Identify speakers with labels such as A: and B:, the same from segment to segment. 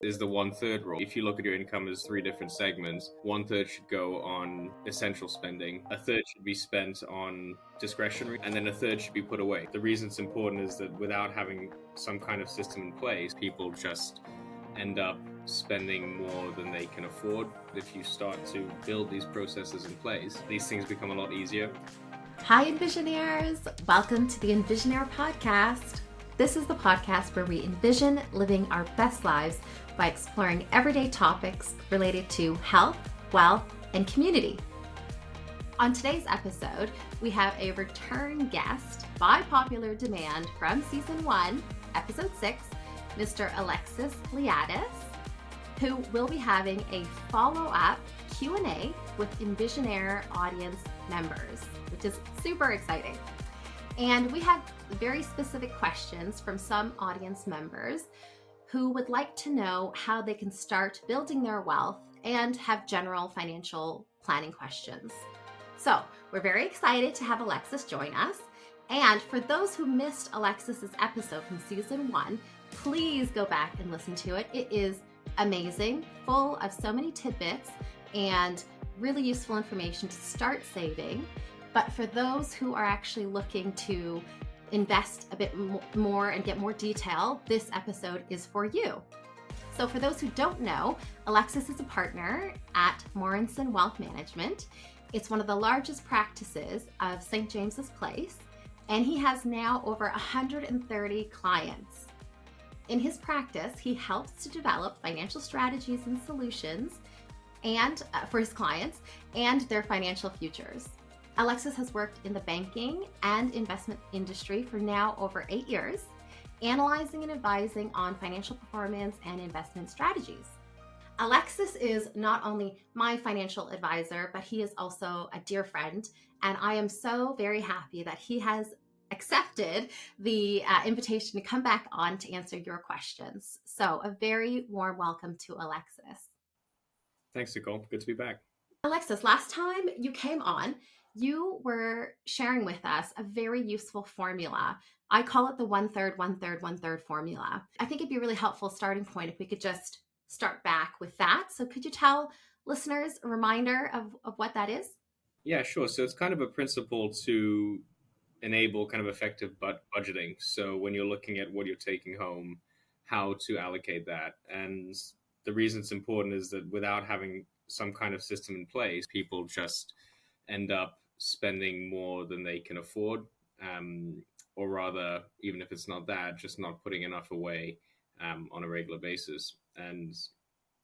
A: is the 1/3 rule. If you look at your income as three different segments, 1/3 should go on essential spending, a third should be spent on discretionary, and then a third should be put away. The reason it's important is that without having some kind of system in place, people just end up spending more than they can afford. If you start to build these processes in place, these things become a lot easier.
B: Hi, EnvisionAirs. Welcome to the EnvisionAir podcast. This is the podcast where we envision living our best lives by exploring everyday topics related to health, wealth, and community. On today's episode, we have a return guest by popular demand from season 1, episode 6, Mr. Alexis Liatis, who will be having a follow-up Q&A with EnvisionAir audience members, which is super exciting. And we have very specific questions from some audience members who would like to know how they can start building their wealth and have general financial planning questions. So we're very excited to have Alexis join us. And for those who missed Alexis's episode from season 1, please go back and listen to it. It is amazing, full of so many tidbits and really useful information to start saving. But for those who are actually looking to invest a bit more and get more detail, this episode is for you. So for those who don't know, Alexis is a partner at Morrinson Wealth Management. It's one of the largest practices of St. James's Place, and he has now over 130 clients. In his practice, he helps to develop financial strategies and solutions and for his clients and their financial futures. Alexis has worked in the banking and investment industry for now over 8 years, analyzing and advising on financial performance and investment strategies. Alexis is not only my financial advisor, but he is also a dear friend, and I am so very happy that he has accepted the invitation to come back on to answer your questions. So a very warm welcome to Alexis.
A: Thanks, Nicole. Good to be back.
B: Alexis, last time you came on, you were sharing with us a very useful formula. I call it the 1/3, 1/3, 1/3 formula. I think it'd be a really helpful starting point if we could just start back with that. So could you tell listeners a reminder of what that is?
A: Yeah, sure. So it's kind of a principle to enable kind of effective budgeting. So when you're looking at what you're taking home, how to allocate that. And the reason it's important is that without having some kind of system in place, people just end up spending more than they can afford, or rather, even if it's not that, just not putting enough away on a regular basis. And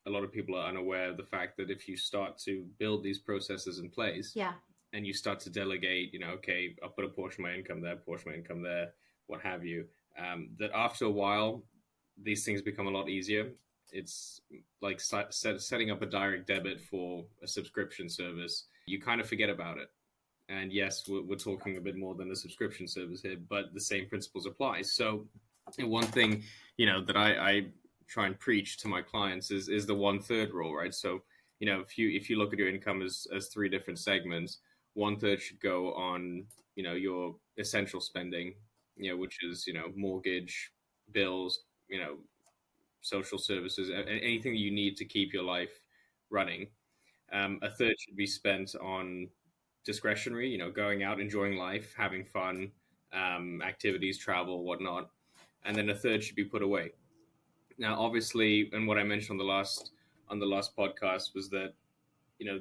A: a lot of people are unaware of the fact that if you start to build these processes in place, and you start to delegate, okay, I'll put a portion of my income there, what have you, that after a while, these things become a lot easier. It's like setting up a direct debit for a subscription service. You kind of forget about it. And yes, we're talking a bit more than a subscription service here, but the same principles apply. So one thing, that I try and preach to my clients is the 1/3 rule, right? So, if you look at your income as three different segments, 1/3 should go on, your essential spending, which is, mortgage, bills, social services, anything that you need to keep your life running. A third should be spent on discretionary, going out, enjoying life, having fun, activities, travel, whatnot. And then a third should be put away. Now, obviously, and what I mentioned on the last podcast was that,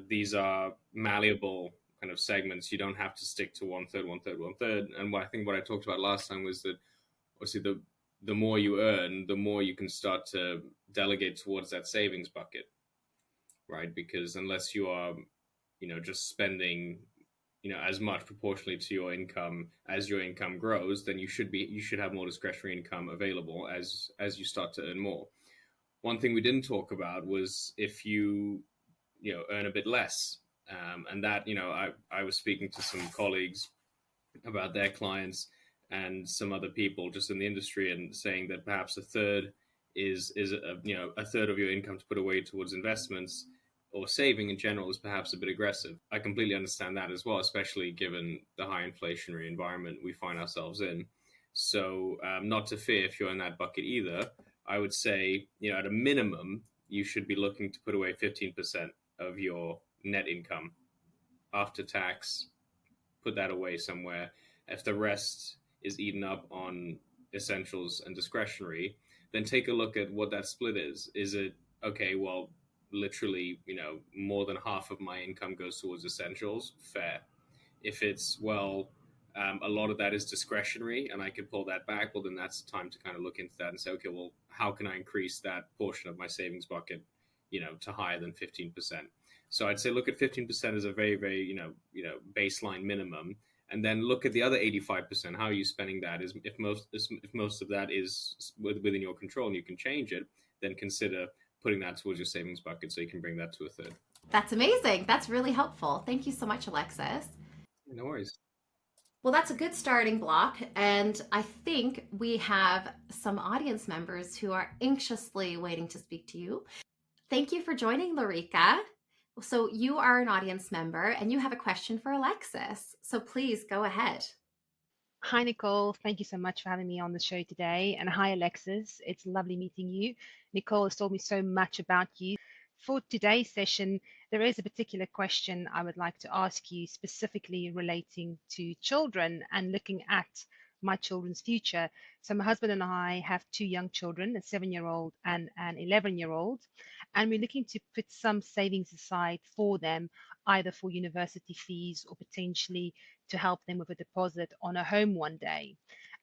A: these are malleable kind of segments. You don't have to stick to 1/3, 1/3, 1/3. And what I talked about last time was that obviously the more you earn, the more you can start to delegate towards that savings bucket, right? Because unless you are, just spending, as much proportionally to your income as your income grows, then you should have more discretionary income available as you start to earn more. One thing we didn't talk about was if you earn a bit less, and that I was speaking to some colleagues about their clients and some other people just in the industry and saying that perhaps a third is a third of your income to put away towards investments or saving in general is perhaps a bit aggressive. I completely understand that as well, especially given the high inflationary environment we find ourselves in. So not to fear if you're in that bucket either. I would say, at a minimum, you should be looking to put away 15% of your net income after tax. Put that away somewhere. If the rest is eaten up on essentials and discretionary, then take a look at what that split is. Is it okay? Well, literally, more than half of my income goes towards essentials. Fair. If it's, a lot of that is discretionary and I can pull that back, well, then that's time to kind of look into that and say, okay, well, how can I increase that portion of my savings bucket, to higher than 15%? So I'd say look at 15% as a very, very, baseline minimum, and then look at the other 85%. How are you spending that? Is if most of that is within your control and you can change it, then consider putting that towards your savings bucket so you can bring that to a third.
B: That's amazing. That's really helpful. Thank you so much, Alexis.
A: No worries.
B: Well, that's a good starting block. And I think we have some audience members who are anxiously waiting to speak to you. Thank you for joining, Larica. So you are an audience member and you have a question for Alexis. So please go ahead.
C: Hi, Nicole. Thank you so much for having me on the show today. And hi, Alexis. It's lovely meeting you. Nicole has told me so much about you. For today's session, there is a particular question I would like to ask you specifically relating to children and looking at my children's future. So my husband and I have two young children, a 7-year-old and an 11-year-old, and we're looking to put some savings aside for them, either for university fees or potentially to help them with a deposit on a home one day.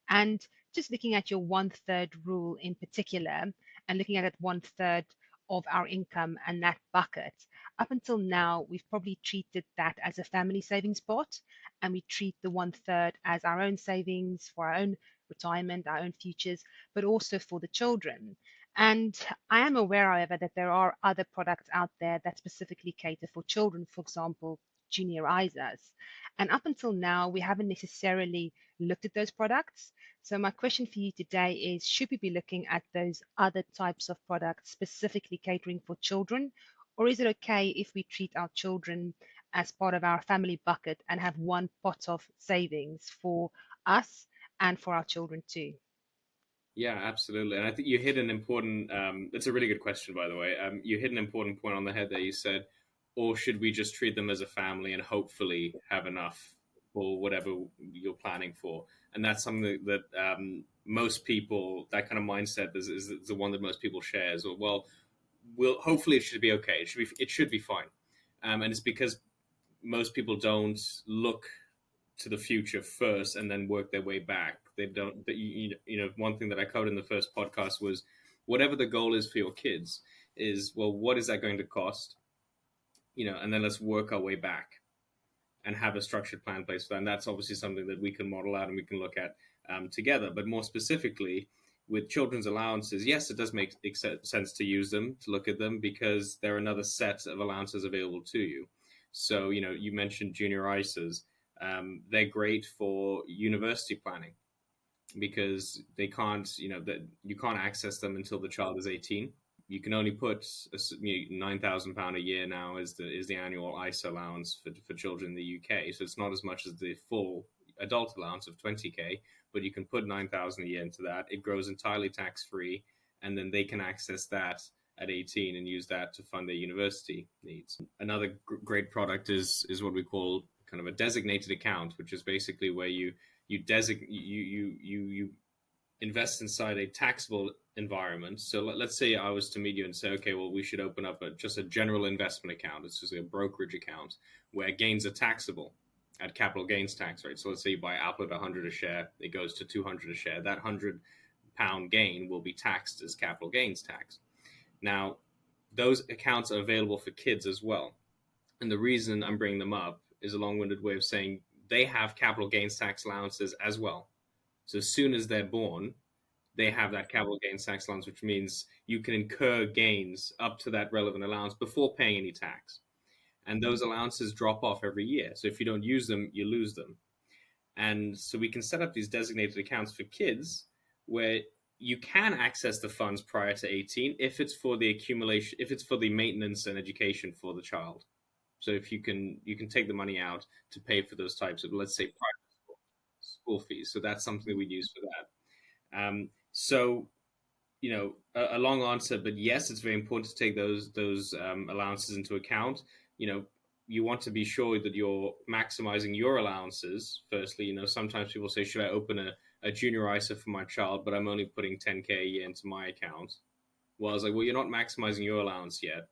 C: And just looking at your 1/3 rule in particular, and looking at it 1/3 of our income and that bucket, up until now, we've probably treated that as a family savings pot, and we treat the 1/3 as our own savings for our own retirement, our own futures, but also for the children. And I am aware, however, that there are other products out there that specifically cater for children, for example, junior ISAs. And up until now, we haven't necessarily looked at those products. So my question for you today is, should we be looking at those other types of products specifically catering for children? Or is it okay if we treat our children as part of our family bucket and have one pot of savings for us and for our children too?
A: Yeah, absolutely. And I think you hit an important, it's a really good question, by the way. You hit an important point on the head there. You said, or should we just treat them as a family and hopefully have enough for whatever you're planning for? And that's something that most people, that kind of mindset is the one that most people shares. Or, hopefully it should be okay. It should be fine. And it's because most people don't look to the future first and then work their way back. They don't, one thing that I covered in the first podcast was whatever the goal is for your kids is, what is that going to cost? And then let's work our way back and have a structured plan in place for that. And that's obviously something that we can model out and we can look at together. But more specifically, with children's allowances, yes, it does make sense to use them, to look at them, because they're another set of allowances available to you. So, you mentioned junior ISAs. They're great for university planning because they can't, you can't access them until the child is 18. You can only put £9,000 a year now is the annual ISA allowance for children in the UK. So it's not as much as the full adult allowance of 20k, but you can put 9,000 a year into that. It grows entirely tax free, and then they can access that at 18 and use that to fund their university needs. Another great product is what we call kind of a designated account, which is basically where you invest inside a taxable environment. So let's say I was to meet you and say, okay, well, we should open up just a general investment account. It's just a brokerage account where gains are taxable at capital gains tax rate. So let's say you buy Apple at 100 a share, it goes to 200 a share. That £100 gain will be taxed as capital gains tax. Now, those accounts are available for kids as well. And the reason I'm bringing them up is a long-winded way of saying they have capital gains tax allowances as well. So as soon as they're born, they have that capital gains tax allowance, which means you can incur gains up to that relevant allowance before paying any tax. And those allowances drop off every year. So if you don't use them, you lose them. And so we can set up these designated accounts for kids where you can access the funds prior to 18 if it's for the accumulation, if it's for the maintenance and education for the child. So if you can take the money out to pay for those types of, let's say, private school fees. So that's something that we use for that. So a long answer, but yes, it's very important to take those allowances into account. You want to be sure that you're maximizing your allowances. Firstly, sometimes people say, should I open a junior ISA for my child, but I'm only putting 10K a year into my account? Well, I was like, well, you're not maximizing your allowance yet.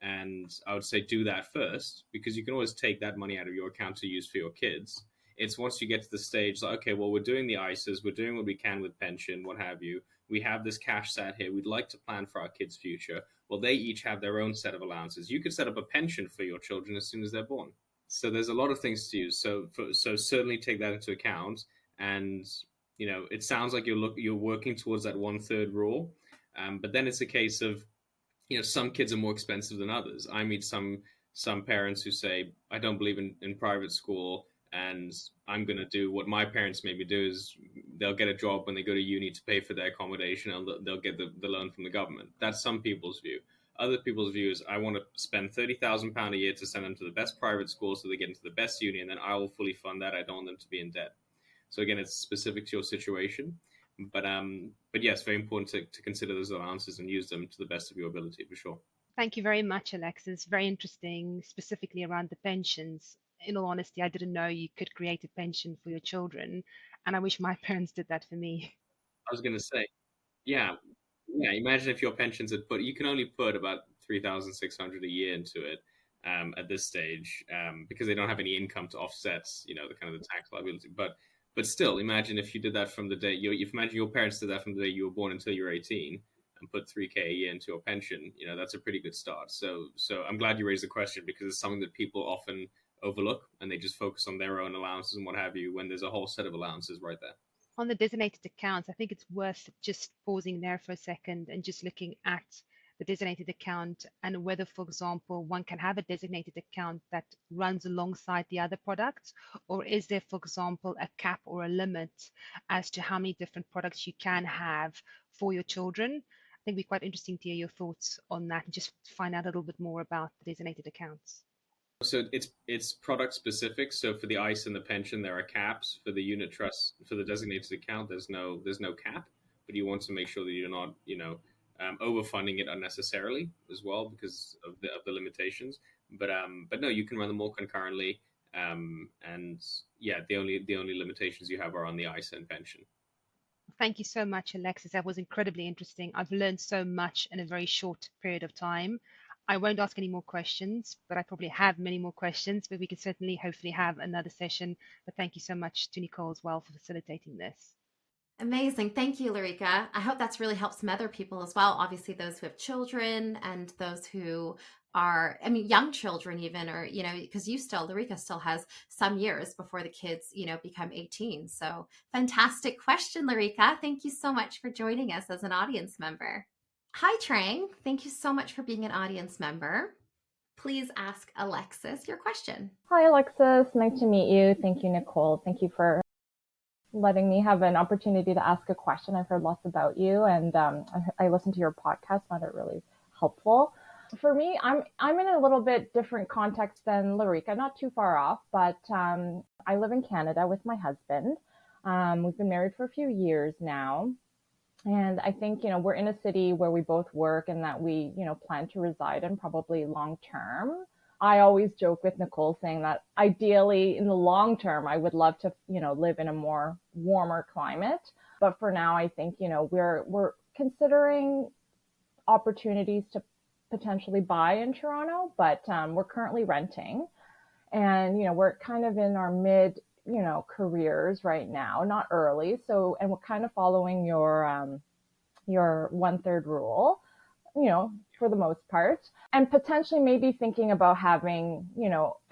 A: And I would say do that first, because you can always take that money out of your account to use for your kids. It's once you get to the stage like, okay, well, we're doing the ISAs, we're doing what we can with pension, what have you. We have this cash sat here. We'd like to plan for our kids' future. Well, they each have their own set of allowances. You could set up a pension for your children as soon as they're born. So there's a lot of things to use. So certainly take that into account. And it sounds like you're working towards that 1/3 rule, but then it's a case of some kids are more expensive than others. I meet some parents who say, I don't believe in private school, and I'm going to do what my parents made me do, is they'll get a job when they go to uni to pay for their accommodation, and they'll get the loan from the government. That's some people's view. Other people's view is, I want to spend £30,000 a year to send them to the best private school so they get into the best uni, and then I will fully fund that. I don't want them to be in debt. So again, it's specific to your situation. But yes, very important to consider those allowances and use them to the best of your ability, for sure.
C: Thank you very much, Alexis. Very interesting, specifically around the pensions. In all honesty, I didn't know you could create a pension for your children, and I wish my parents did that for me.
A: I was going to say, yeah. Imagine if your pensions you can only put about 3,600 a year into it at this stage, because they don't have any income to offset, the kind of the tax liability. But still, imagine if you did that from the day imagine your parents did that from the day you were born until you're 18, and put 3K a year into your pension. That's a pretty good start. So I'm glad you raised the question, because it's something that people often overlook, and they just focus on their own allowances and what have you, when there's a whole set of allowances right there.
C: On the designated accounts, I think it's worth just pausing there for a second and just looking at the designated account, and whether, for example, one can have a designated account that runs alongside the other products, or is there, for example, a cap or a limit as to how many different products you can have for your children? I think it'd be quite interesting to hear your thoughts on that and just find out a little bit more about the designated accounts.
A: So it's product specific. So for the ISA and the pension, there are caps. For the unit trust, for the designated account, there's no cap. But you want to make sure that you're not overfunding it unnecessarily as well, because of the limitations. But no, you can run them all concurrently. And yeah, the only limitations you have are on the ISA and pension.
C: Thank you so much, Alexis. That was incredibly interesting. I've learned so much in a very short period of time. I won't ask any more questions, but I probably have many more questions, but we can certainly hopefully have another session. But thank you so much to Nicole as well for facilitating this.
B: Amazing. Thank you, Larica. I hope that's really helped some other people as well. Obviously, those who have children and those who are, young children even, or, because Larica still has some years before the kids, become 18. So fantastic question, Larica. Thank you so much for joining us as an audience member. Hi, Trang. Thank you so much for being an audience member. Please ask Alexis your question.
D: Hi, Alexis. Nice to meet you. Thank you, Nicole. Thank you for letting me have an opportunity to ask a question. I've heard lots about you, and I listened to your podcast, found it really helpful. For me, I'm in a little bit different context than Larica, not too far off, but I live in Canada with my husband. We've been married for a few years now. And I think, we're in a city where we both work and that we, plan to reside in probably long term. I always joke with Nicole saying that ideally in the long term, I would love to, live in a more warmer climate. But for now, I think, we're considering opportunities to potentially buy in Toronto, but we're currently renting. And, we're kind of in our mid careers right now, not early. So, and we're kind of following your 1/3 rule, for the most part, and potentially maybe thinking about having,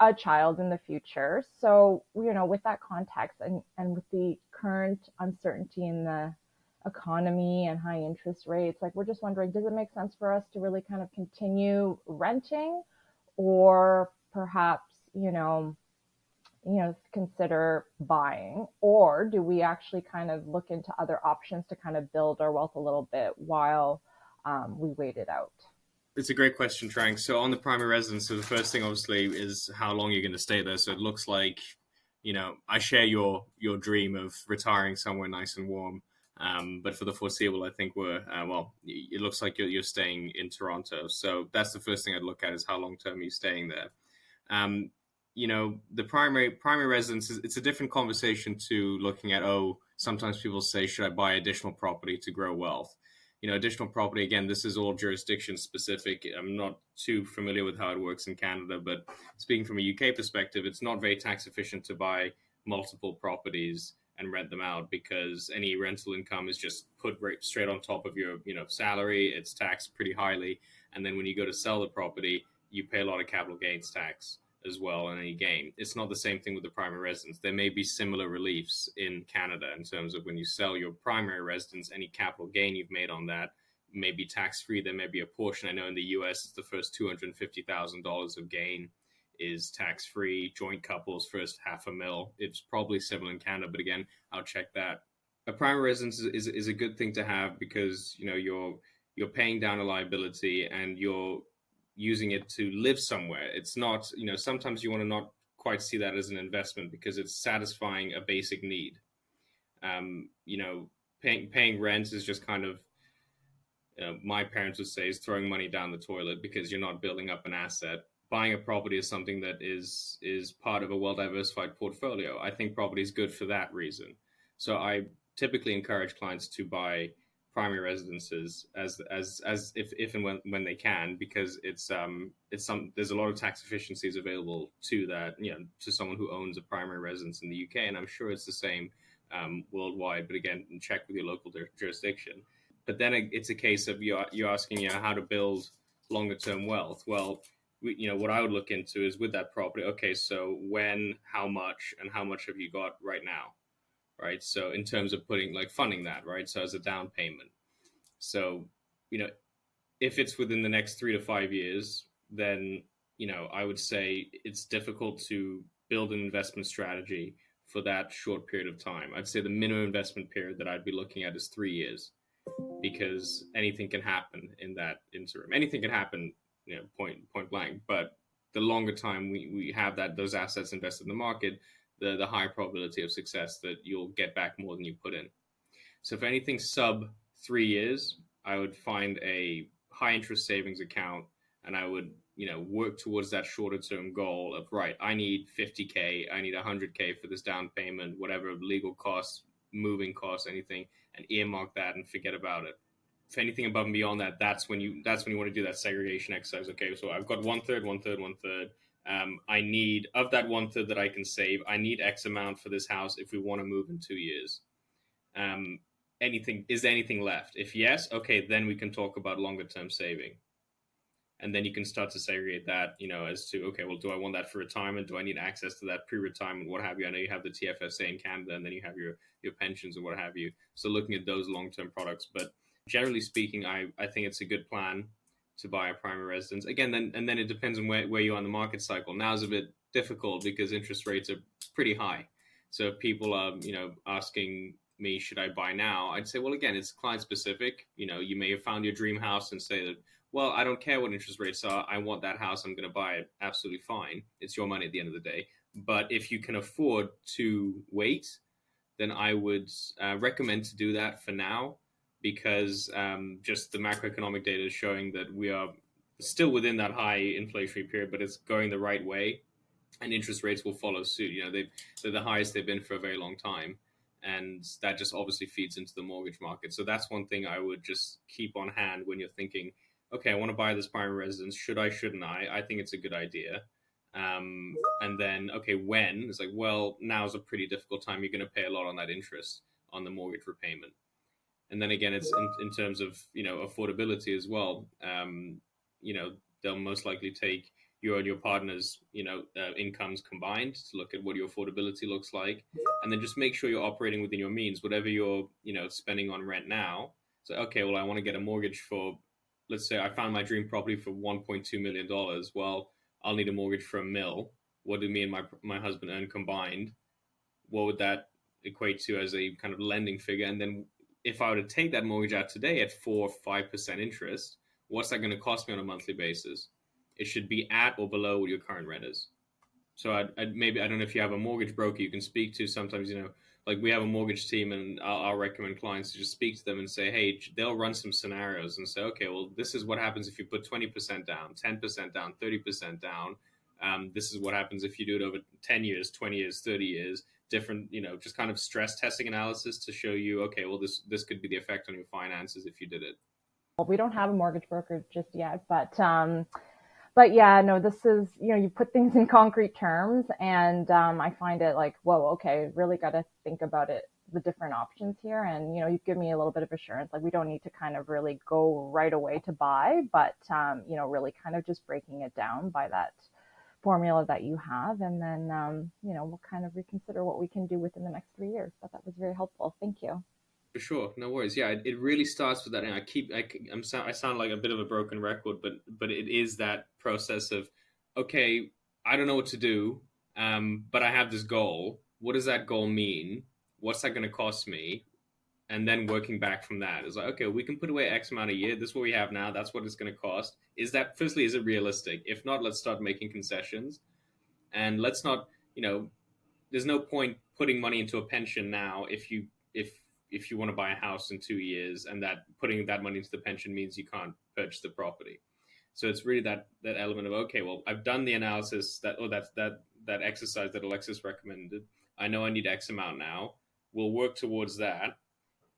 D: a child in the future. So, with that context and with the current uncertainty in the economy and high interest rates, like, we're just wondering, does it make sense for us to really kind of continue renting, or perhaps, consider buying, or do we actually kind of look into other options to kind of build our wealth a little bit while we wait it out?
A: It's a great question, Trang. So on the primary residence, so the first thing obviously is how long you're going to stay there. So it looks like, I share your dream of retiring somewhere nice and warm. But for the foreseeable, I think it looks like you're staying in Toronto. So that's the first thing I'd look at is how long term you're staying there. The primary residence it's a different conversation to looking at, sometimes people say, should I buy additional property to grow wealth? Additional property, again, this is all jurisdiction specific. I'm not too familiar with how it works in Canada, but speaking from a UK perspective, it's not very tax efficient to buy multiple properties and rent them out, because any rental income is just put right straight on top of your salary. It's taxed pretty highly, and then when you go to sell the property, you pay a lot of capital gains tax as well on any gain. It's not the same thing with the primary residence. There may be similar reliefs in Canada in terms of when you sell your primary residence, any capital gain you've made on that may be tax-free. There may be a portion. I know in the US, it's the first $250,000 of gain is tax-free. Joint couples, first $500,000. It's probably similar in Canada, but again, I'll check that. A primary residence is a good thing to have, because you're paying down a liability and you're using it to live somewhere. It's not, sometimes you want to not quite see that as an investment because it's satisfying a basic need. Paying rent is just kind of, my parents would say, is throwing money down the toilet, because you're not building up an asset. Buying a property is something that is part of a well-diversified portfolio. I think property is good for that reason. So I typically encourage clients to buy primary residences as if and when they can, because there's a lot of tax efficiencies available to that, to someone who owns a primary residence in the UK, and I'm sure it's the same worldwide. But again, check with your local jurisdiction. But then it's a case of you're asking how to build longer term wealth. Well, what I would look into is with that property. Okay, so when, how much, and how much have you got right now? Right. So in terms of funding that, right. So as a down payment. So, if it's within the next 3 to 5 years, then, I would say it's difficult to build an investment strategy for that short period of time. I'd say the minimum investment period that I'd be looking at is 3 years, because anything can happen in that interim. Anything can happen, point blank. But the longer time we have those assets invested in the market, the higher probability of success that you'll get back more than you put in. So if anything sub 3 years, I would find a high interest savings account, and I would, work towards that shorter term goal of, right, I need 50K, I need 100K for this down payment, whatever legal costs, moving costs, anything, and earmark that and forget about it. If anything above and beyond that, that's when you want to do that segregation exercise. Okay, so I've got 1/3. I need, of that 1/3 that I can save, I need X amount for this house if we want to move in 2 years. Is there anything left? If yes, okay, then we can talk about longer term saving. And then you can start to segregate that, as to, okay, well, do I want that for retirement? Do I need access to that pre-retirement, what have you? I know you have the TFSA in Canada, and then you have your pensions and what have you. So looking at those long-term products. But generally speaking, I think it's a good plan to buy a primary residence. Again, then it depends on where you are in the market cycle. Now is a bit difficult because interest rates are pretty high. So if people are, asking me, should I buy now? I'd say, well, again, it's client specific. You may have found your dream house and say that, well, I don't care what interest rates are. I want that house. I'm going to buy it. Absolutely fine. It's your money at the end of the day. But if you can afford to wait, then I would recommend to do that for now, because just the macroeconomic data is showing that we are still within that high inflationary period, but it's going the right way, and interest rates will follow suit. They're the highest they've been for a very long time. And that just obviously feeds into the mortgage market. So that's one thing I would just keep on hand when you're thinking, okay, I want to buy this primary residence. Should I, shouldn't I? I think it's a good idea. And then, okay, when? It's like, well, now's a pretty difficult time. You're going to pay a lot on that interest on the mortgage repayment. And then again, it's in terms of, affordability as well. They'll most likely take you and your partner's, incomes combined to look at what your affordability looks like. And then just make sure you're operating within your means, whatever you're, spending on rent now. So, okay, well, I want to get a mortgage for, let's say I found my dream property for $1.2 million. Well, I'll need a mortgage for $1 million. What do me and my husband earn combined? What would that equate to as a kind of lending figure? And then if I were to take that mortgage out today at 4 or 5% interest, what's that going to cost me on a monthly basis? It should be at or below what your current rent is. So maybe, I don't know if you have a mortgage broker you can speak to. Sometimes, like we have a mortgage team, and I'll recommend clients to just speak to them and say, hey, they'll run some scenarios and say, okay, well, this is what happens if you put 20% down, 10% down, 30% down. This is what happens if you do it over 10 years, 20 years, 30 years, different, just kind of stress testing analysis to show you, okay, well, this could be the effect on your finances if you did it.
D: Well, we don't have a mortgage broker just yet, but yeah, no, this is, you put things in concrete terms, and I find it like, whoa, okay, really got to think about it, the different options here. And, you give me a little bit of assurance, like we don't need to kind of really go right away to buy, but, really kind of just breaking it down by that formula that you have. And then, we'll kind of reconsider what we can do within the next 3 years. But that was very helpful. Thank you.
A: For sure, no worries. Yeah, it really starts with that. And I sound like a bit of a broken record, but it is that process of, okay, I don't know what to do, but I have this goal. What does that goal mean? What's that going to cost me? And then working back from that is like, okay, we can put away X amount a year. This is what we have now. That's what it's going to cost. Firstly, is it realistic? If not, let's start making concessions, and let's not, there's no point putting money into a pension now if you want to buy a house in 2 years, and that putting that money into the pension means you can't purchase the property. So it's really that element of, okay, well, I've done the analysis that exercise that Alexis recommended. I know I need X amount now. We'll work towards that.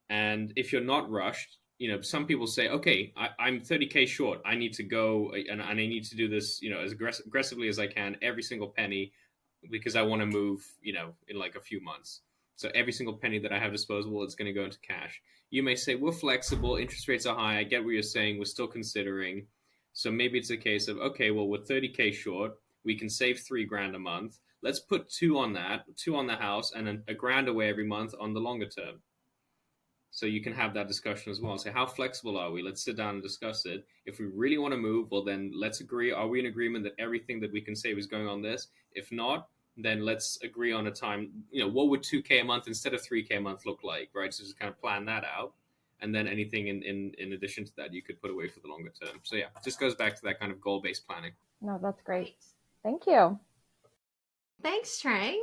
A: And if you're not rushed, some people say, okay, I'm 30K short. I need to go and I need to do this, as aggressively as I can, every single penny, because I want to move, in like a few months. So every single penny that I have disposable, it's going to go into cash. You may say, we're flexible, interest rates are high. I get what you're saying. We're still considering. So maybe it's a case of, okay, well, we're 30K short. We can save $3,000 a month. Let's put 2 on that, 2 on the house, and then $1,000 away every month on the longer term. So you can have that discussion as well. Say, how flexible are we? Let's sit down and discuss it. If we really want to move, well, then let's agree. Are we in agreement that everything that we can save is going on this? If not, then let's agree on a time, what would 2K a month instead of 3K a month look like, right? So just kind of plan that out. And then anything in addition to that, you could put away for the longer term. So yeah, it just goes back to that kind of goal-based planning.
D: No, that's great. Thank you.
B: Thanks, Trang.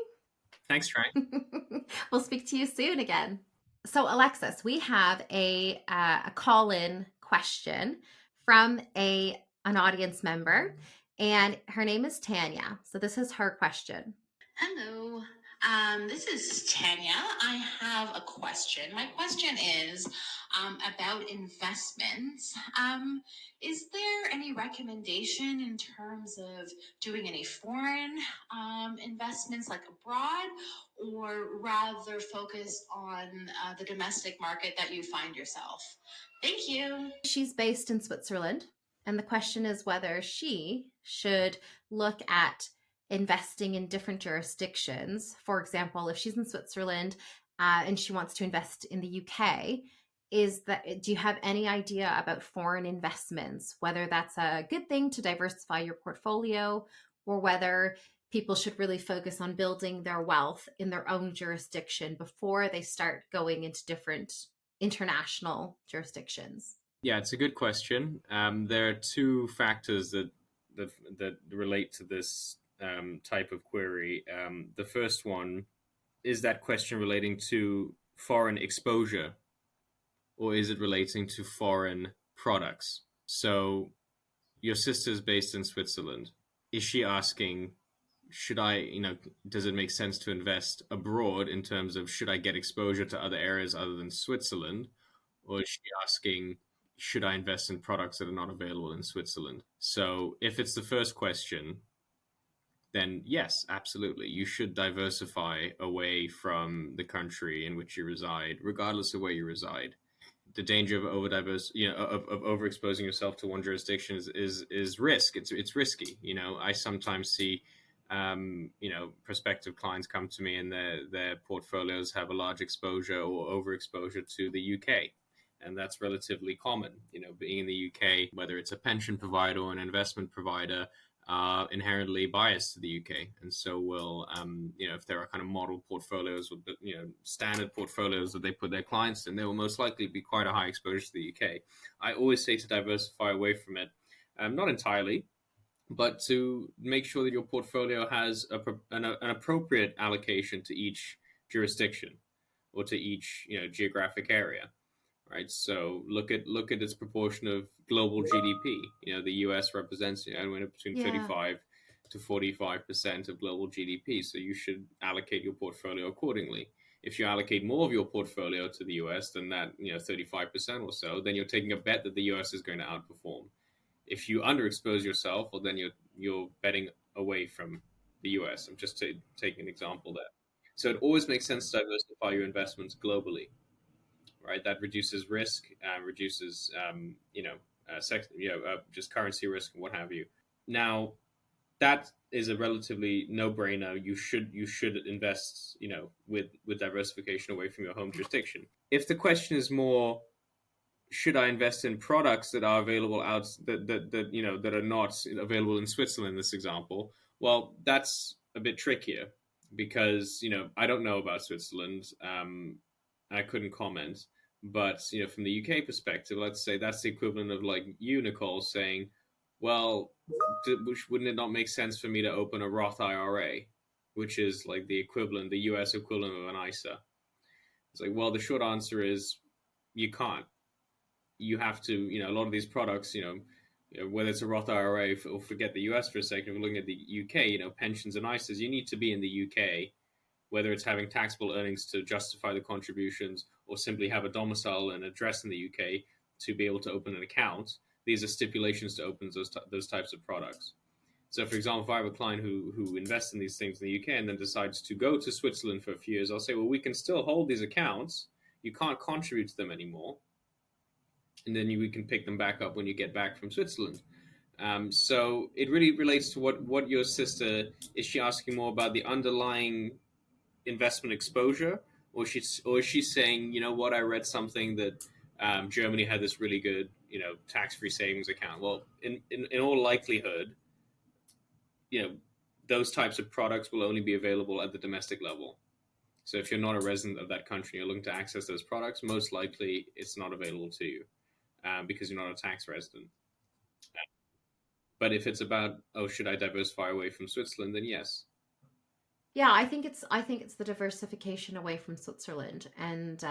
A: Thanks, Trang.
B: We'll speak to you soon again. So Alexis, we have a call-in question from an audience member, and her name is Tanya. So this is her question.
E: Hello, this is Tanya. I have a question. My question is about investments. Is there any recommendation in terms of doing any foreign investments like abroad, or rather focus on the domestic market that you find yourself? Thank you.
B: She's based in Switzerland, and the question is whether she should look at investing in different jurisdictions. For example, if she's in Switzerland and she wants to invest in the UK, do you have any idea about foreign investments, whether that's a good thing to diversify your portfolio, or whether people should really focus on building their wealth in their own jurisdiction before they start going into different international jurisdictions?
A: Yeah, it's a good question. There are 2 factors that relate to this type of query. The first one is that question relating to foreign exposure, or is it relating to foreign products? So your sister's based in Switzerland. Is she asking, does it make sense to invest abroad in terms of, should I get exposure to other areas other than Switzerland? Or is she asking, should I invest in products that are not available in Switzerland? So if it's the first question, then yes, absolutely. You should diversify away from the country in which you reside, regardless of where you reside. The danger of overexposing yourself to one jurisdiction is risk. It's risky. I sometimes see, prospective clients come to me and their portfolios have a large exposure or overexposure to the UK. And that's relatively common. Being in the UK, whether it's a pension provider or an investment provider, are inherently biased to the UK. And so will, if there are kind of model portfolios with, standard portfolios that they put their clients in, there will most likely be quite a high exposure to the UK. I always say to diversify away from it, not entirely, but to make sure that your portfolio has an appropriate allocation to each jurisdiction. or to each geographic area, right? So look at its proportion of global GDP. The US represents anywhere between 35 to 45% of global GDP. So you should allocate your portfolio accordingly. If you allocate more of your portfolio to the US than that, 35% or so, then you're taking a bet that the US is going to outperform. If you underexpose yourself, well, then you're betting away from the US. I'm just taking an example there. So it always makes sense to diversify your investments globally, right? That reduces risk, reduces just currency risk and what have you. Now, that is a relatively no-brainer. You should invest, with diversification away from your home jurisdiction. If the question is more, should I invest in products that are available that are not available in Switzerland, in this example? Well, that's a bit trickier because I don't know about Switzerland. I couldn't comment, but from the UK perspective, let's say that's the equivalent of like you, Nicole, saying, well, wouldn't it not make sense for me to open a Roth IRA, which is like the US equivalent of an ISA? It's like, well, the short answer is you can't. You have to, a lot of these products, whether it's a Roth IRA or forget the US for a second, if we're looking at the UK, pensions and ISAs, you need to be in the UK, whether it's having taxable earnings to justify the contributions or simply have a domicile and address in the UK to be able to open an account. These are stipulations to open those types of products. So, for example, if I have a client who invests in these things in the UK and then decides to go to Switzerland for a few years, I'll say, well, we can still hold these accounts. You can't contribute to them anymore. And then we can pick them back up when you get back from Switzerland. So it really relates to what your sister, is she asking more about the underlying investment exposure, or is she saying, I read something that Germany had this really good, tax-free savings account. Well, in all likelihood, those types of products will only be available at the domestic level. So if you're not a resident of that country, you're looking to access those products, most likely it's not available to you. Because you're not a tax resident. But if it's about, should I diversify away from Switzerland, then yes.
B: Yeah, I think it's the diversification away from Switzerland, and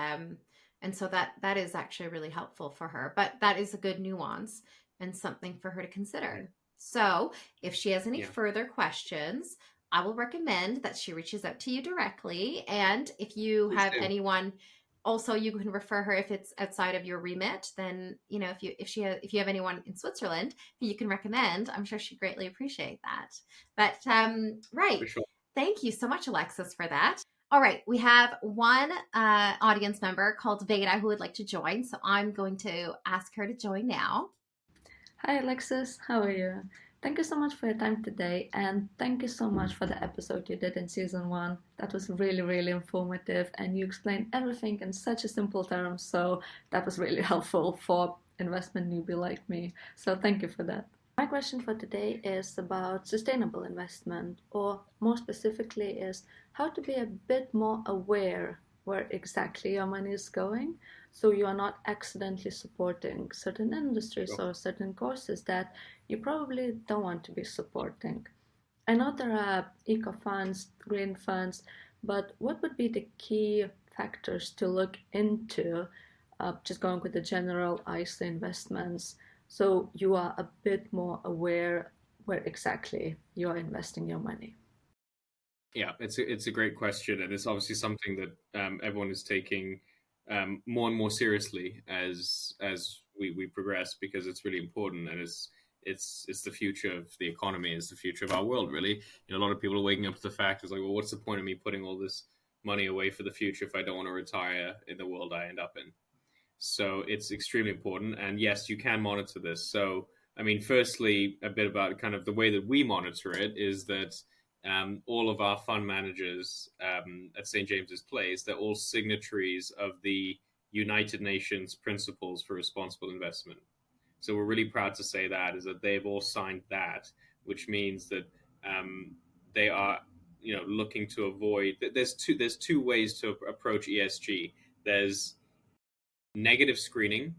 B: so that is actually really helpful for her. But that is a good nuance and something for her to consider. So if she has any further questions, I will recommend that she reaches out to you directly. And if you have anyone, also you can refer her if it's outside of your remit. Then if you have anyone in Switzerland who you can recommend, I'm sure she'd greatly appreciate that. But right. For sure. Thank you so much, Alexis, for that. All right, we have one audience member called Veda who would like to join, so I'm going to ask her to join now.
F: Hi, Alexis. How are you? Thank you so much for your time today, and thank you so much for the episode you did in season 1. That was really, really informative, and you explained everything in such a simple terms, so that was really helpful for investment newbie like me. So thank you for that. My question for today is about sustainable investment, or more specifically is how to be a bit more aware where exactly your money is going, so you are not accidentally supporting certain industries or certain courses that you probably don't want to be supporting. I know there are eco funds, green funds, but what would be the key factors to look into, just going with the general ISA investments, so you are a bit more aware where exactly you are investing your money?
A: Yeah, it's a great question, and it's obviously something that everyone is taking more and more seriously as we progress, because it's really important, and it's the future of the economy, it's the future of our world, really. A lot of people are waking up to the fact, it's like, well, what's the point of me putting all this money away for the future if I don't want to retire in the world I end up in? So it's extremely important, and yes, you can monitor this. So, I mean, firstly, a bit about kind of the way that we monitor it is that all of our fund managers at St. James's Place, they're all signatories of the United Nations Principles for Responsible Investment. So we're really proud to say that, is that they've all signed that, which means that they are, looking to avoid. There's two ways to approach ESG. There's negative screening,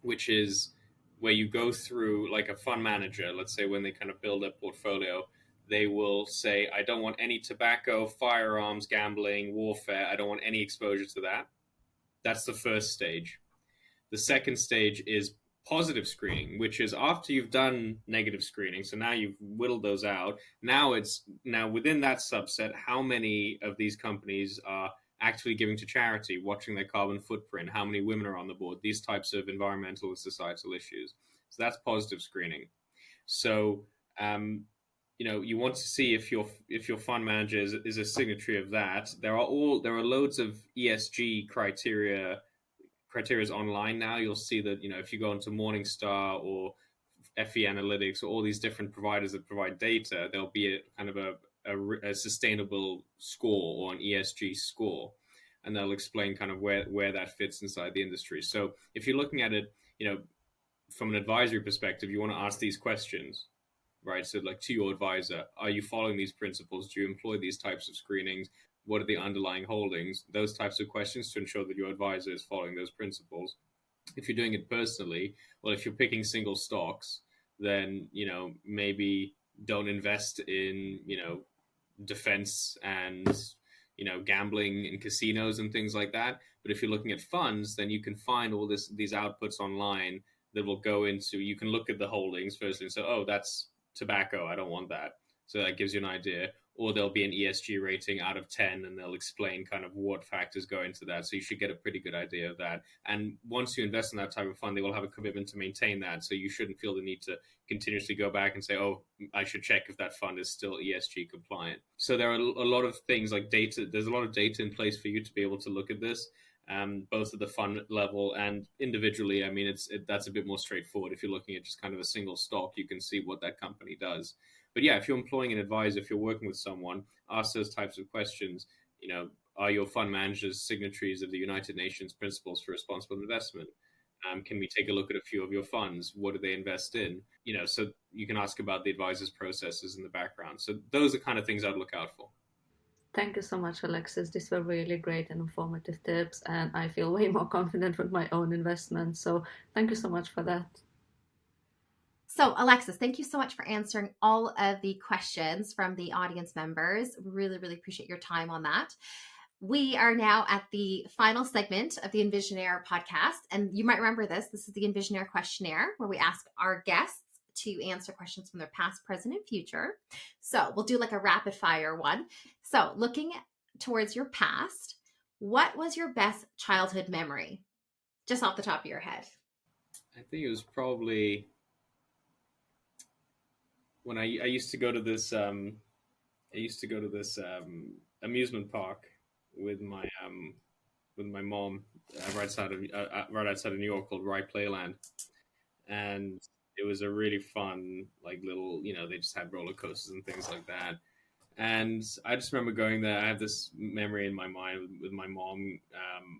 A: which is where you go through, like a fund manager, let's say, when they kind of build a portfolio, they will say, I don't want any tobacco, firearms, gambling, warfare. I don't want any exposure to that. That's the first stage. The second stage is positive screening, which is after you've done negative screening. So now you've whittled those out. Now within that subset, how many of these companies are actually giving to charity, watching their carbon footprint, how many women are on the board, these types of environmental and societal issues. So that's positive screening. So you want to see if your fund manager is a signatory of that. There are loads of ESG criteria online now. You'll see that if you go into Morningstar or FE Analytics or all these different providers that provide data, there'll be a kind of a sustainable score or an ESG score, and they'll explain kind of where that fits inside the industry. So if you're looking at it, from an advisory perspective, you want to ask these questions, right? So like to your advisor, are you following these principles? Do you employ these types of screenings? What are the underlying holdings? Those types of questions to ensure that your advisor is following those principles. If you're doing it personally, well, if you're picking single stocks, then, maybe don't invest in, defense and, gambling in casinos and things like that. But if you're looking at funds, then you can find all these outputs online that will go into, you can look at the holdings first and say, oh, that's tobacco, I don't want that. So that gives you an idea. Or there'll be an ESG rating out of 10, and they'll explain kind of what factors go into that. So you should get a pretty good idea of that. And once you invest in that type of fund, they will have a commitment to maintain that. So you shouldn't feel the need to continuously go back and say, oh, I should check if that fund is still ESG compliant. So there are a lot of things like data. There's a lot of data in place for you to be able to look at this, both at the fund level and individually. I mean, that's a bit more straightforward. If you're looking at just kind of a single stock, you can see what that company does. But yeah, if you're employing an advisor, if you're working with someone, ask those types of questions. Are your fund managers signatories of the United Nations Principles for Responsible Investment? Can we take a look at a few of your funds? What do they invest in? So you can ask about the advisor's processes in the background. So those are kind of things I'd look out for.
F: Thank you so much, Alexis. These were really great and informative tips, and I feel way more confident with my own investments. So thank you so much for that.
B: So, Alexis, thank you so much for answering all of the questions from the audience members. Really, really appreciate your time on that. We are now at the final segment of the EnvisionAir podcast. And you might remember this. This is the EnvisionAir questionnaire, where we ask our guests to answer questions from their past, present, and future. So we'll do like a rapid fire one. So looking towards your past, what was your best childhood memory? Just off the top of your head.
A: I think it was probably when I used to go to this amusement park with my mom right outside of New York, called Rye Playland, and it was a really fun, like, little, they just had roller coasters and things like that. And I just remember going there. I have this memory in my mind with my mom.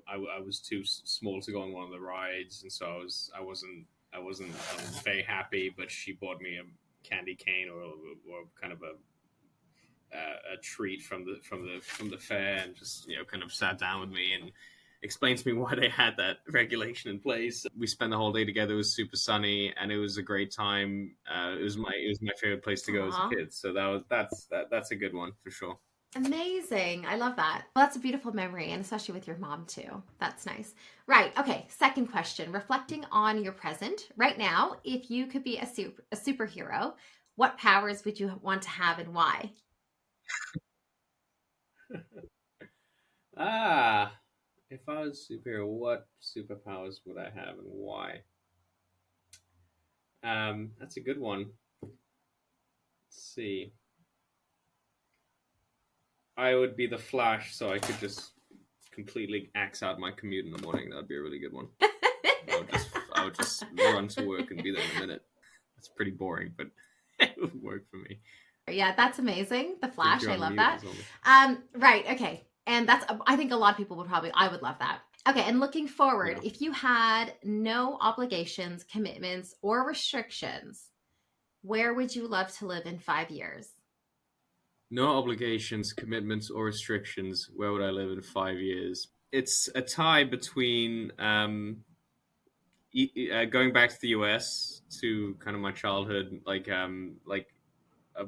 A: I was too small to go on one of the rides, and so I wasn't very happy. But she bought me a candy cane or kind of a treat from the fair, and just kind of sat down with me and explained to me why they had that regulation in place. We spent the whole day together. It was super sunny, and it was a great time. It was my favorite place to go as a kid. So that's a good one for sure.
B: Amazing. I love that. Well, that's a beautiful memory, and especially with your mom too. That's nice. Right. Okay. Second question. Reflecting on your present right now, if you could be a superhero, what powers would you want to have and why?
A: If I was a superhero, what superpowers would I have and why? That's a good one. Let's see. I would be the Flash, so I could just completely axe out my commute in the morning. That would be a really good one. I would just run to work and be there in a minute. That's pretty boring, but it would work for me.
B: Yeah, that's amazing. The Flash, I love that. Right, okay. And I think a lot of people I would love that. Okay, and looking forward, if you had no obligations, commitments, or restrictions, where would you love to live in 5 years?
A: No obligations, commitments, or restrictions. Where would I live in 5 years? It's a tie between going back to the US, to kind of my childhood, like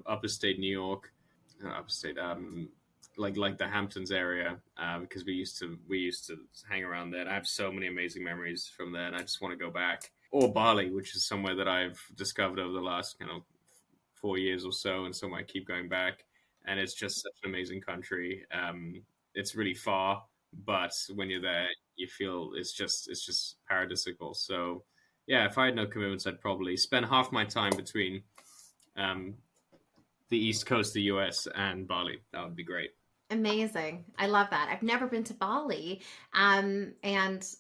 A: upstate New York, upstate, like the Hamptons area, because we used to hang around there. And I have so many amazing memories from there, and I just want to go back. Or Bali, which is somewhere that I've discovered over the last 4 years or so, and somewhere I keep going back. And it's just such an amazing country. It's really far, but when you're there, you feel it's just paradisical. So yeah, if I had no commitments, I'd probably spend half my time between um, the East Coast of the US and Bali. That would be great.
B: Amazing. I love that. I've never been to Bali, and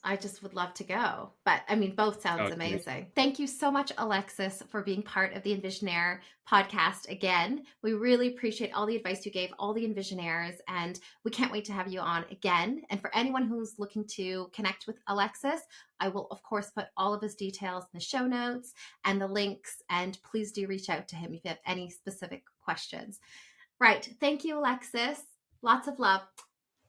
B: I just would love to go. But I mean, both sounds amazing. Thank you so much, Alexis, for being part of the EnvisionAir podcast again. We really appreciate all the advice you gave all the EnvisionAirs, and we can't wait to have you on again. And for anyone who's looking to connect with Alexis, I will, of course, put all of his details in the show notes and the links, and please do reach out to him if you have any specific questions. Right. Thank you, Alexis. Lots of love.